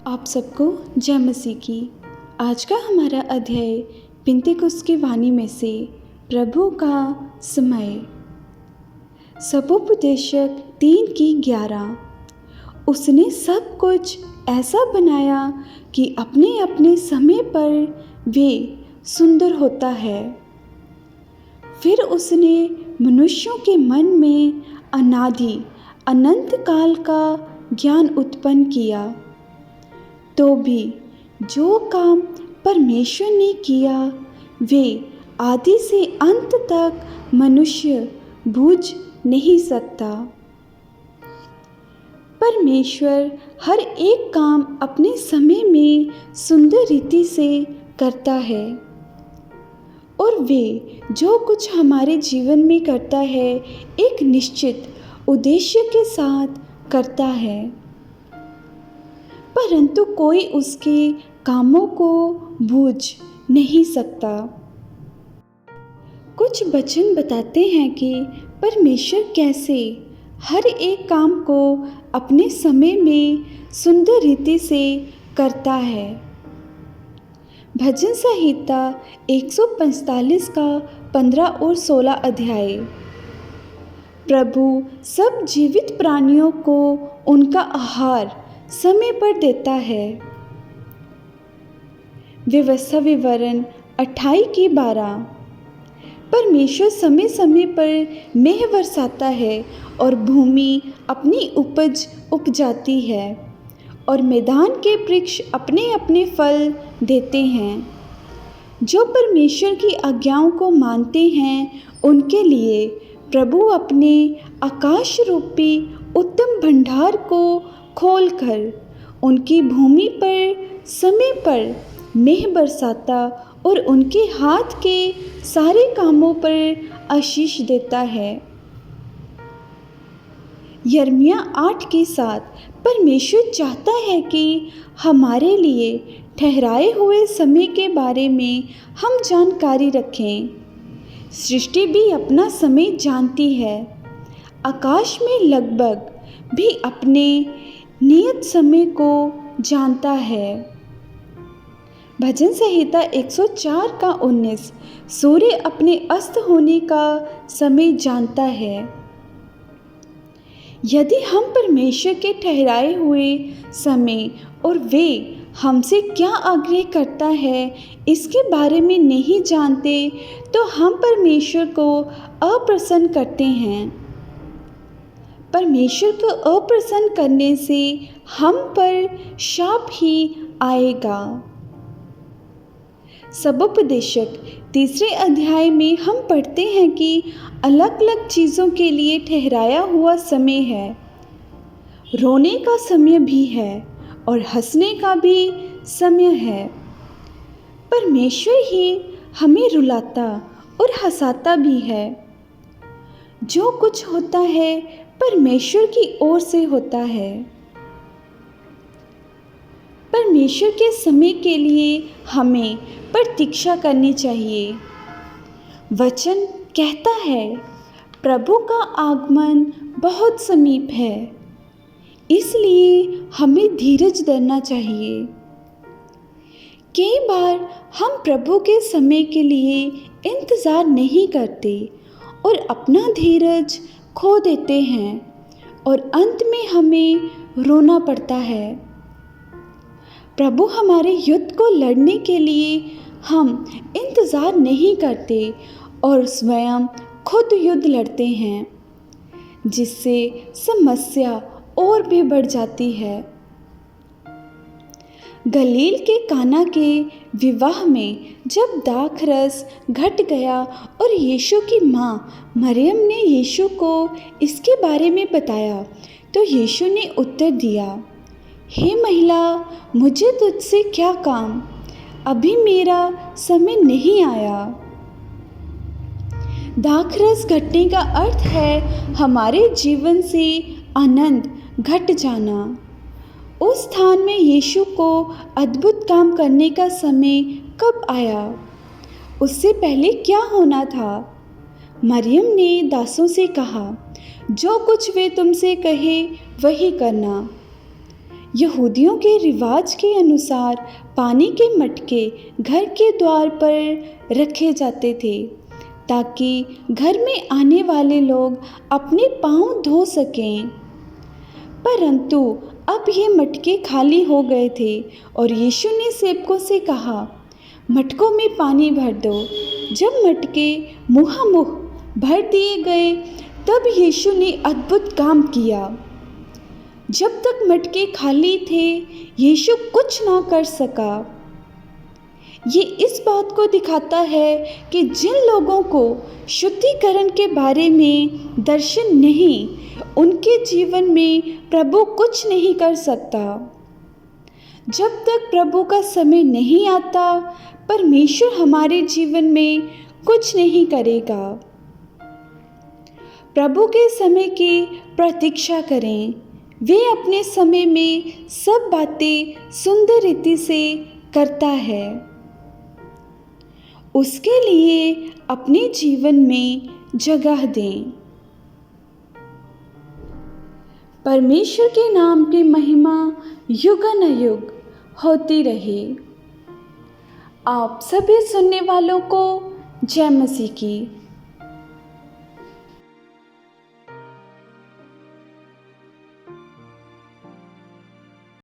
आप सबको जय मसीह की। आज का हमारा अध्याय पिन्तेकुस्त की वाणी में से प्रभु का समय। सबोपदेशक 3:11। उसने सब कुछ ऐसा बनाया कि अपने अपने समय पर वे सुंदर होता है। फिर उसने मनुष्यों के मन में अनादि अनंत काल का ज्ञान उत्पन्न किया। तो भी जो काम परमेश्वर ने किया वे आदि से अंत तक मनुष्य बूझ नहीं सकता। परमेश्वर हर एक काम अपने समय में सुंदर रीति से करता है और वे जो कुछ हमारे जीवन में करता है एक निश्चित उद्देश्य के साथ करता है, परंतु कोई उसके कामों को बूझ नहीं सकता। कुछ वचन बताते हैं कि परमेश्वर कैसे हर एक काम को अपने समय में सुंदर रीति से करता है। भजन संहिता 145 का 15 और 16 अध्याय। प्रभु सब जीवित प्राणियों को उनका आहार समय पर देता है। व्यवस्था विवरण 28:12। परमेश्वर समय समय पर मेघ बरसाता है और भूमि अपनी उपज उपजाती है और मैदान के वृक्ष अपने अपने फल देते हैं। जो परमेश्वर की आज्ञाओं को मानते हैं उनके लिए प्रभु अपने आकाश रूपी उत्तम भंडार को खोलकर उनकी भूमि पर समय पर मेघ बरसाता और उनके हाथ के सारे कामों पर आशीष देता है। यिर्मयाह 8:7। परमेश्वर चाहता है कि हमारे लिए ठहराए हुए समय के बारे में हम जानकारी रखें। सृष्टि भी अपना समय जानती है। आकाश में लगभग भी अपने नियत समय को जानता है। भजन संहिता 104 का 19। सूर्य अपने अस्त होने का समय जानता है। यदि हम परमेश्वर के ठहराए हुए समय और वे हमसे क्या आग्रह करता है इसके बारे में नहीं जानते तो हम परमेश्वर को अप्रसन्न करते हैं। परमेश्वर को अप्रसन्न करने से हम पर शाप ही आएगा। सबोपदेशक 3 अध्याय में हम पढ़ते हैं कि अलग अलग चीज़ों के लिए ठहराया हुआ समय है। रोने का समय भी है और हंसने का भी समय है। परमेश्वर ही हमें रुलाता और हंसाता भी है। जो कुछ होता है परमेश्वर की ओर से होता है। परमेश्वर के समय के लिए हमें प्रतीक्षा करनी चाहिए। वचन कहता है प्रभु का आगमन बहुत समीप है, इसलिए हमें धीरज धरना चाहिए। कई बार हम प्रभु के समय के लिए इंतज़ार नहीं करते और अपना धीरज खो देते हैं और अंत में हमें रोना पड़ता है। प्रभु हमारे युद्ध को लड़ने के लिए हम इंतज़ार नहीं करते और स्वयं खुद युद्ध लड़ते हैं, जिससे समस्या और भी बढ़ जाती है। गलील के काना के विवाह में जब दाखरस घट गया और यीशु की माँ मरियम ने यीशु को इसके बारे में बताया तो यीशु ने उत्तर दिया, हे महिला, मुझे तुझसे क्या काम? अभी मेरा समय नहीं आया। दाखरस घटने का अर्थ है हमारे जीवन से आनंद घट जाना। उस स्थान में यीशु को अद्भुत काम करने का समय कब आया? उससे पहले क्या होना था? मरियम ने दासों से कहा, जो कुछ वे तुमसे कहे वही करना। यहूदियों के रिवाज के अनुसार पानी के मटके घर के द्वार पर रखे जाते थे ताकि घर में आने वाले लोग अपने पाँव धो सकें। परंतु अब ये मटके खाली हो गए थे और यीशु ने सेवकों से कहा, मटकों में पानी भर दो। जब मटके मुहामुह भर दिए गए तब यीशु ने अद्भुत काम किया। जब तक मटके खाली थे यीशु कुछ ना कर सका। ये इस बात को दिखाता है कि जिन लोगों को शुद्धिकरण के बारे में दर्शन नहीं, उनके जीवन में प्रभु कुछ नहीं कर सकता। जब तक प्रभु का समय नहीं आता, परमेश्वर हमारे जीवन में कुछ नहीं करेगा। प्रभु के समय की प्रतीक्षा करें। वे अपने समय में सब बातें सुंदर रीति से करता है। उसके लिए अपने जीवन में जगह दें। परमेश्वर के नाम की महिमा युगानुयुग होती रहे। आप सभी सुनने वालों को जय मसीह की।